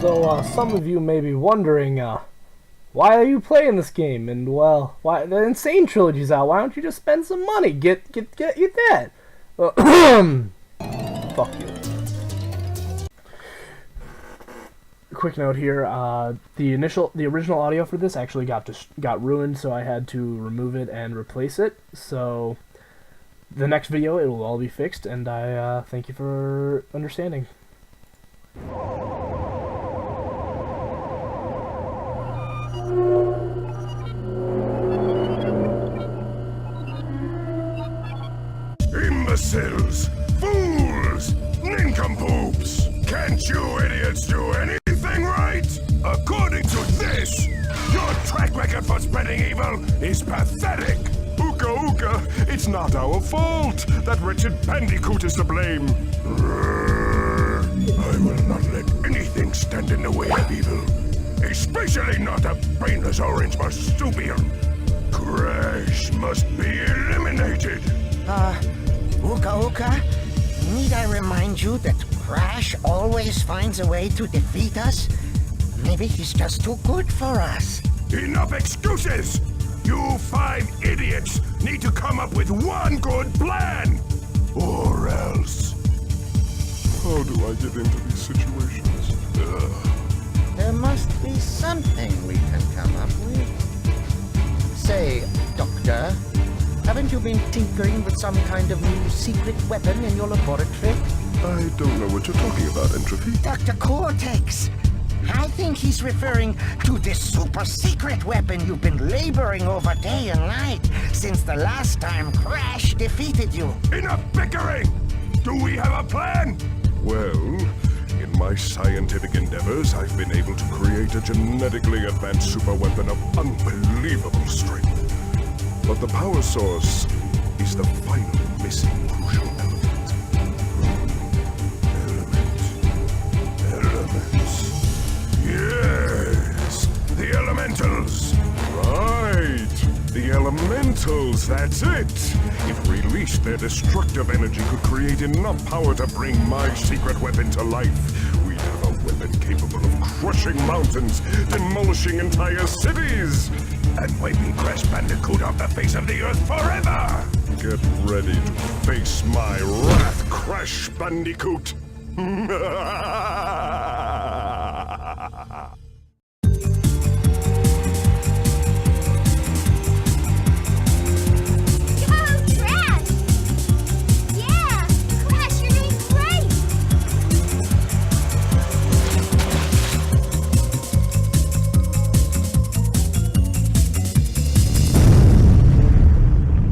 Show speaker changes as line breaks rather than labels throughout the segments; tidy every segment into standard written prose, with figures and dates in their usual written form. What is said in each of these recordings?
So, some of you may be wondering, why are you playing this game? And, well, why the N.Sane trilogy's out. Why don't you just spend some money? Get you that. Fuck you. Quick note here, the original audio for this actually got ruined, so I had to remove it and replace it. So, the next video, it will all be fixed, and I thank you for understanding.
Imbeciles! Fools! Nincompoops! Can't you idiots do anything right? According to this, your track record for spreading evil is pathetic! Ooka ooka, it's not our fault! That wretched Bandicoot is to blame! I will not let anything stand in the way of evil. Especially not a brainless orange marsupial! Crash must be eliminated!
Ooka Ooka, need I remind you that Crash always finds a way to defeat us? Maybe he's just too good for us.
Enough excuses! You 5 idiots need to come up with one good plan! Or else... How do I get into these situations?
There must be something we can come up with. Say, Doctor, haven't you been tinkering with some kind of new secret weapon in your laboratory?
I don't know what you're talking about, Entropy.
Dr. Cortex! I think he's referring to this super secret weapon you've been laboring over day and night since the last time Crash defeated you.
Enough bickering! Do we have a plan? Well, in my scientific endeavors, I've been able to create a genetically advanced super weapon of unbelievable strength. But the power source is the final missing crucial element. Elements. Yes, the elementals. Right, the elementals, that's it. If released, their destructive energy could create enough power to bring my secret weapon to life. We'd have a weapon capable of crushing mountains, demolishing entire cities, and wiping Crash Bandicoot off the face of the earth forever! Get ready to face my wrath, Crash Bandicoot!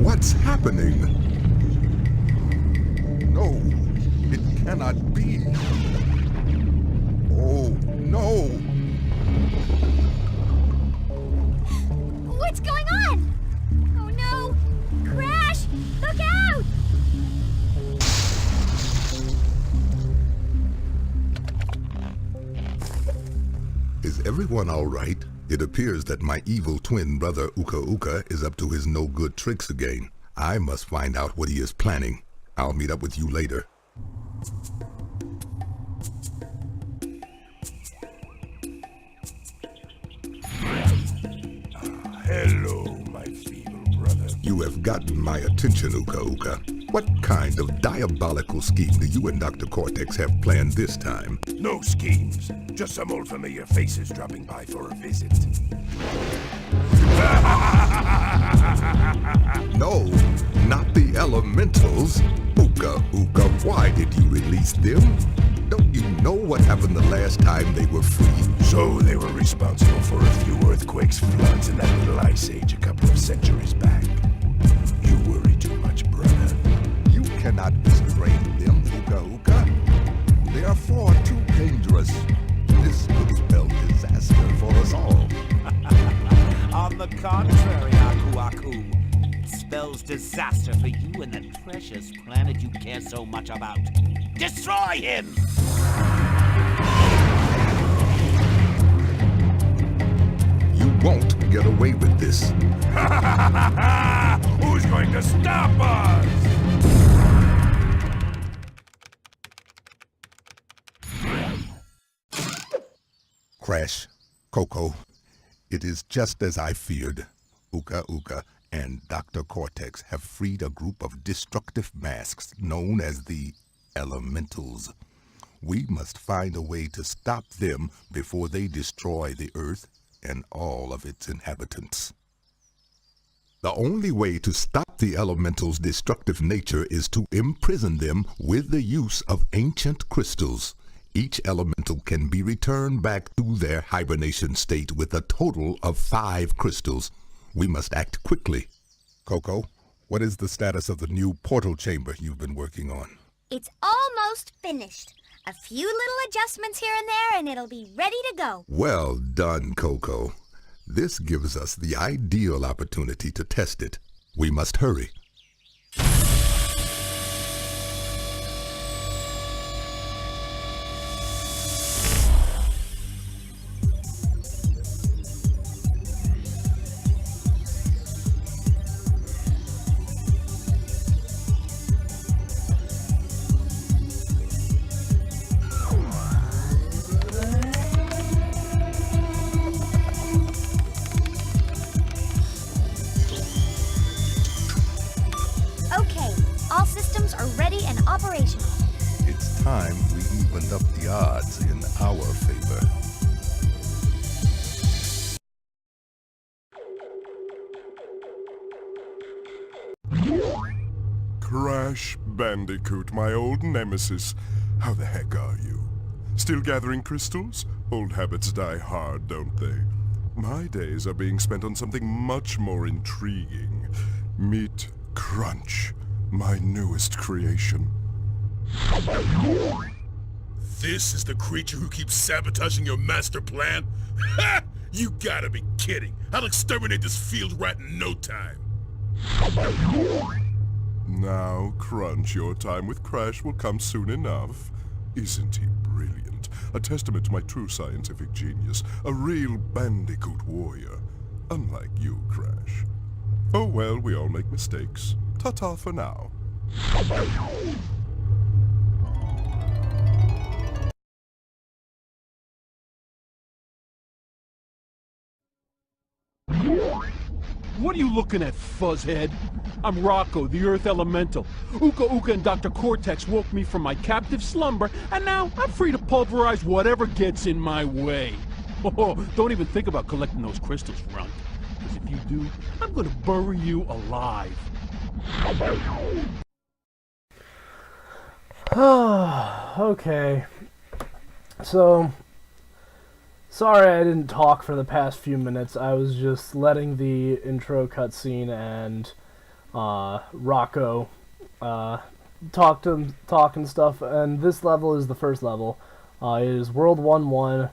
What's happening? No, it cannot be. Oh, no!
What's going on? Oh no! Crash! Look out!
Is everyone all right? It appears that my evil twin brother Ooka Ooka is up to his no-good tricks again. I must find out what he is planning. I'll meet up with you later.
Hello, my feeble brother.
You have gotten my attention, Ooka Ooka. What kind of diabolical scheme do you and Dr. Cortex have planned this time?
No schemes, just some old familiar faces dropping by for a visit.
No, not the elementals. Ooka Ooka, why did you release them? Don't you know what happened the last time they were free?
So they were responsible for a few earthquakes, floods, and that little ice age a couple of centuries back. You worry too much, brother.
You cannot restrain them, Ooka Ooka. They are far too dangerous. This could spell disaster for us all.
On the contrary, Aku Aku, it spells disaster for you and that precious planet you care so much about. Destroy him!
You won't get away with this.
Who's going to stop us?
Crash, Coco, it is just as I feared. Uka Uka and Dr. Cortex have freed a group of destructive masks known as the Elementals. We must find a way to stop them before they destroy the Earth and all of its inhabitants. The only way to stop the Elementals' destructive nature is to imprison them with the use of ancient crystals. Each elemental can be returned back to their hibernation state with a total of 5 crystals. We must act quickly. Coco, what is the status of the new portal chamber you've been working on?
It's almost finished. A few little adjustments here and there, and it'll be ready to go.
Well done, Coco. This gives us the ideal opportunity to test it. We must hurry.
Okay, all systems are ready and operational.
It's time we evened up the odds in our favor.
Crash Bandicoot, my old nemesis. How the heck are you? Still gathering crystals? Old habits die hard, don't they? My days are being spent on something much more intriguing. Meet Crunch, my newest creation.
This is the creature who keeps sabotaging your master plan? Ha! You gotta be kidding! I'll exterminate this field rat in no time!
Now, Crunch, your time with Crash will come soon enough. Isn't he brilliant? A testament to my true scientific genius. A real Bandicoot warrior. Unlike you, Crash. Oh well, we all make mistakes. Ta-ta for now.
What are you looking at, fuzzhead? I'm Rocco, the Earth Elemental. Uka Uka and Dr. Cortex woke me from my captive slumber, and now I'm free to pulverize whatever gets in my way. Oh, don't even think about collecting those crystals, Runt. Because if you do, I'm gonna bury you alive.
Okay. So, sorry I didn't talk for the past few minutes. I was just letting the intro cutscene and Rocco talk and stuff. And this level is the first level. It is World 1-1.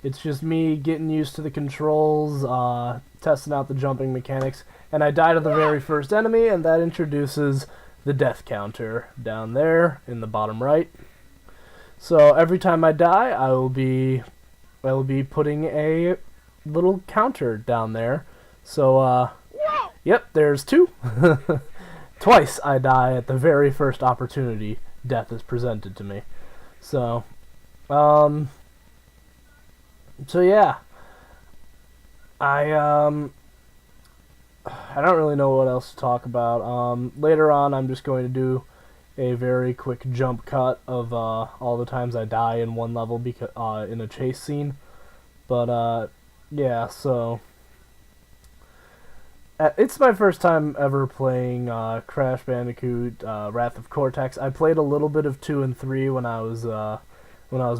It's just me getting used to the controls, testing out the jumping mechanics. And I died to the very first enemy, and that introduces the death counter down there in the bottom right. So every time I die, I will be putting a little counter down there. So, yep, there's 2. Twice I die at the very first opportunity death is presented to me. So, so yeah. I don't really know what else to talk about. Later on, I'm just going to do a very quick jump cut of all the times I die in one level because in a chase scene. But yeah, so it's my first time ever playing Crash Bandicoot: Wrath of Cortex. I played a little bit of 2 and 3 when I was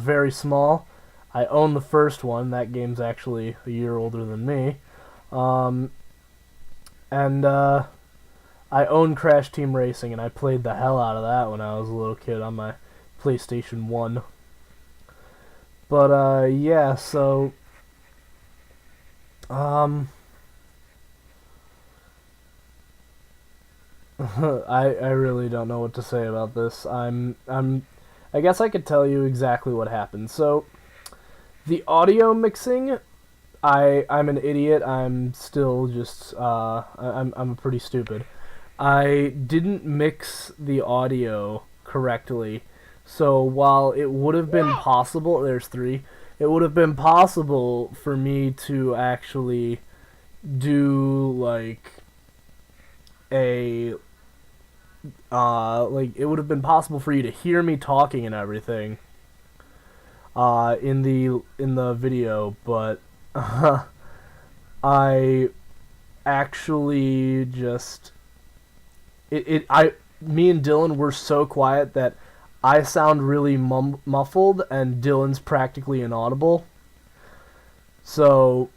very small. I own the first one. That game's actually a year older than me. And I own Crash Team Racing, and I played the hell out of that when I was a little kid on my PlayStation 1. But, yeah, so, I really don't know what to say about this. I guess I could tell you exactly what happened. So, the audio mixing, I'm an idiot. I'm still just, I'm pretty stupid. I didn't mix the audio correctly. So while it would have been possible, there's 3, it would have been possible for me to actually do like a it would have been possible for you to hear me talking and everything in the video, but I actually just me and Dylan were so quiet that I sound really muffled and Dylan's practically inaudible. So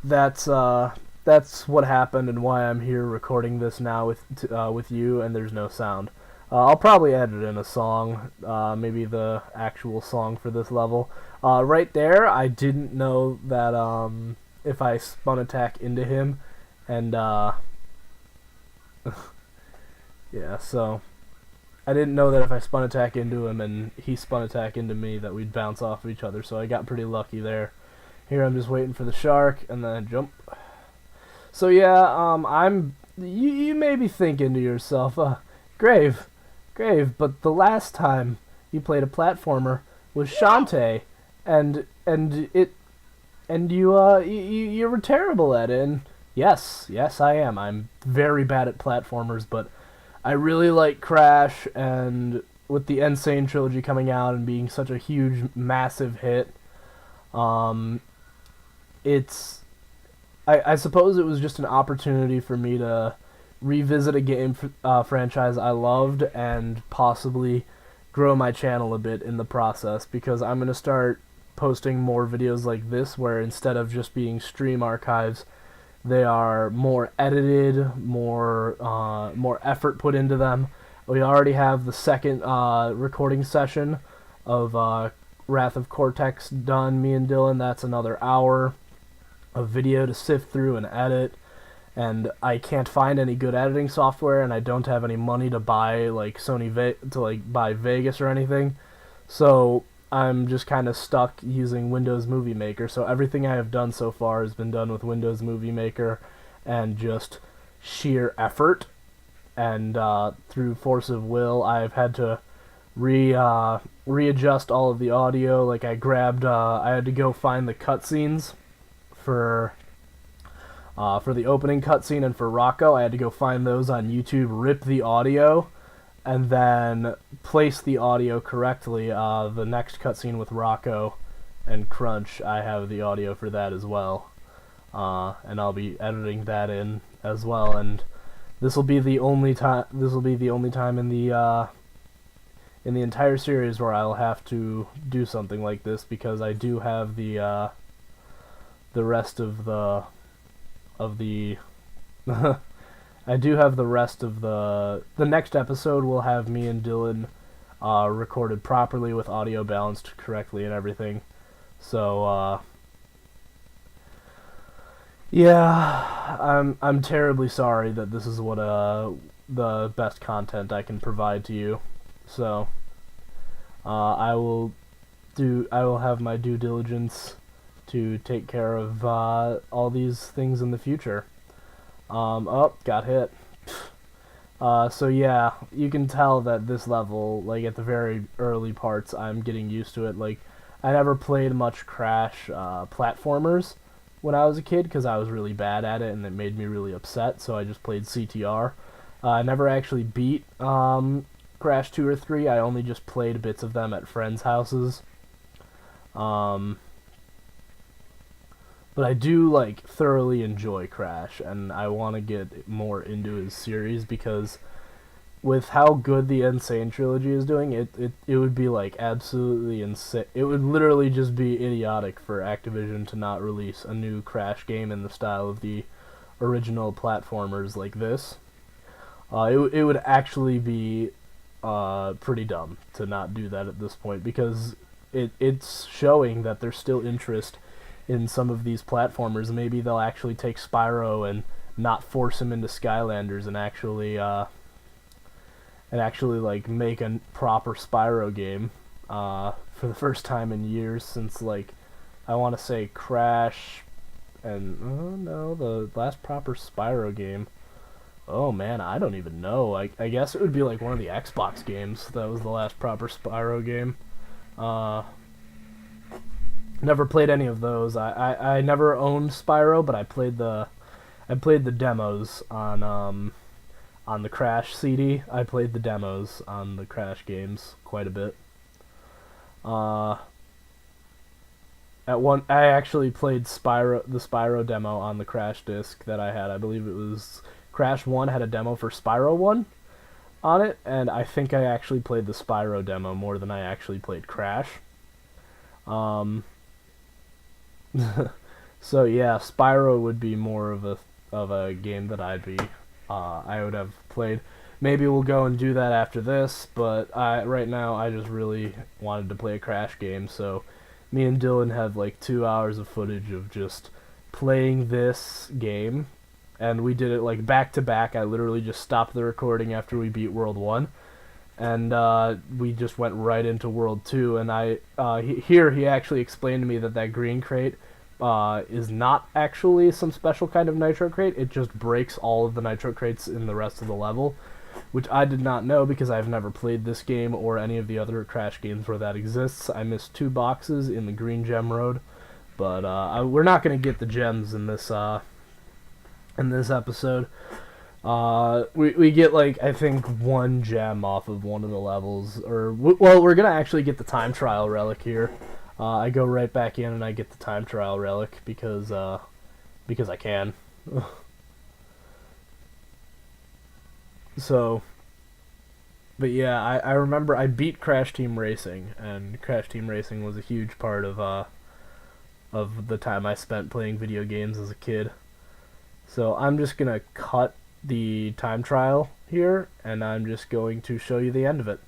that's what happened and why I'm here recording this now with you, and there's no sound. I'll probably edit in a song, maybe the actual song for this level. Right there, I didn't know that if I spun attack into him, and yeah, so I didn't know that if I spun attack into him and he spun attack into me that we'd bounce off of each other, so I got pretty lucky there. Here I'm just waiting for the shark, and then I jump. So yeah, you may be thinking to yourself, Grave, but the last time you played a platformer was Shantae, and you were terrible at it. And yes, I am. I'm very bad at platformers, but I really like Crash, and with the N.Sane trilogy coming out and being such a huge, massive hit, I suppose it was just an opportunity for me to revisit a game franchise I loved and possibly grow my channel a bit in the process, because I'm going to start posting more videos like this where instead of just being stream archives, they are more edited, more effort put into them. We already have the second recording session of Wrath of Cortex done, me and Dylan. That's another hour of video to sift through and edit, and I can't find any good editing software, and I don't have any money to buy like buy Vegas or anything, so I'm just kind of stuck using Windows Movie Maker. So everything I have done so far has been done with Windows Movie Maker and just sheer effort, and through force of will I've had to readjust all of the audio. Like I had to go find the cutscenes for the opening cutscene and for Rocco. I had to go find those on YouTube, rip the audio, and then place the audio correctly. The next cutscene with Rocco and Crunch, I have the audio for that as well, and I'll be editing that in as well. And this will be the only time. This will be the only time in the entire series where I'll have to do something like this, because I do have the rest of the I do have the rest of the next episode will have me and Dylan recorded properly with audio balanced correctly and everything. So yeah, I'm terribly sorry that this is what the best content I can provide to you. So I will have my due diligence to take care of all these things in the future. Oh, got hit. So yeah, you can tell that this level, like at the very early parts, I'm getting used to it. Like, I never played much Crash platformers when I was a kid because I was really bad at it and it made me really upset, so I just played CTR. I never actually beat Crash 2 or 3, I only just played bits of them at friends' houses. But I do like thoroughly enjoy Crash, and I want to get more into his series, because with how good the N.Sane trilogy is doing, it would be like absolutely insane. It would literally just be idiotic for Activision to not release a new Crash game in the style of the original platformers like this. It would actually be pretty dumb to not do that at this point, because it's showing that there's still interest in some of these platformers. Maybe they'll actually take Spyro and not force him into Skylanders and actually like make a proper Spyro game for the first time in years, since like I want to say Crash and oh no, the last proper Spyro game. Oh man, I don't even know. I guess it would be like one of the Xbox games that was the last proper Spyro game. Never played any of those. I never owned Spyro, but I played the demos on the Crash CD. I played the demos on the Crash games quite a bit. I actually played the Spyro demo on the Crash disc that I had. I believe it was Crash 1 had a demo for Spyro 1 on it, and I think I actually played the Spyro demo more than I actually played Crash. So yeah, Spyro would be more of a game that I would have played. Maybe we'll go and do that after this, but right now I just really wanted to play a Crash game, so me and Dylan had like 2 hours of footage of just playing this game, and we did it like back to back. I literally just stopped the recording after we beat World 1, and we just went right into World 2, and he actually explained to me that green crate is not actually some special kind of nitro crate. It just breaks all of the nitro crates in the rest of the level, which I did not know because I've never played this game or any of the other Crash games where that exists. I missed 2 boxes in the Green Gem Road, but we're not going to get the gems in this episode. We get like I think 1 gem off of one of the levels, or well, we're gonna actually get the time trial relic here. I go right back in and I get the time trial relic because I can. So, but yeah, I remember I beat Crash Team Racing, and Crash Team Racing was a huge part of the time I spent playing video games as a kid. So I'm just gonna cut the time trial here, and I'm just going to show you the end of it.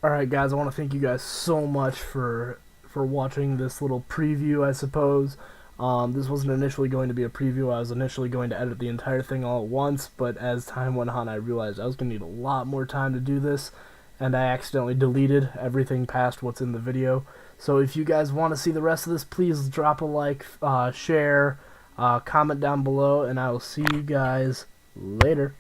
Alright guys, I want to thank you guys so much for watching this little preview, I suppose. This wasn't initially going to be a preview. I was initially going to edit the entire thing all at once, but as time went on I realized I was going to need a lot more time to do this, and I accidentally deleted everything past what's in the video. So if you guys want to see the rest of this, please drop a like, share, comment down below, and I will see you guys later.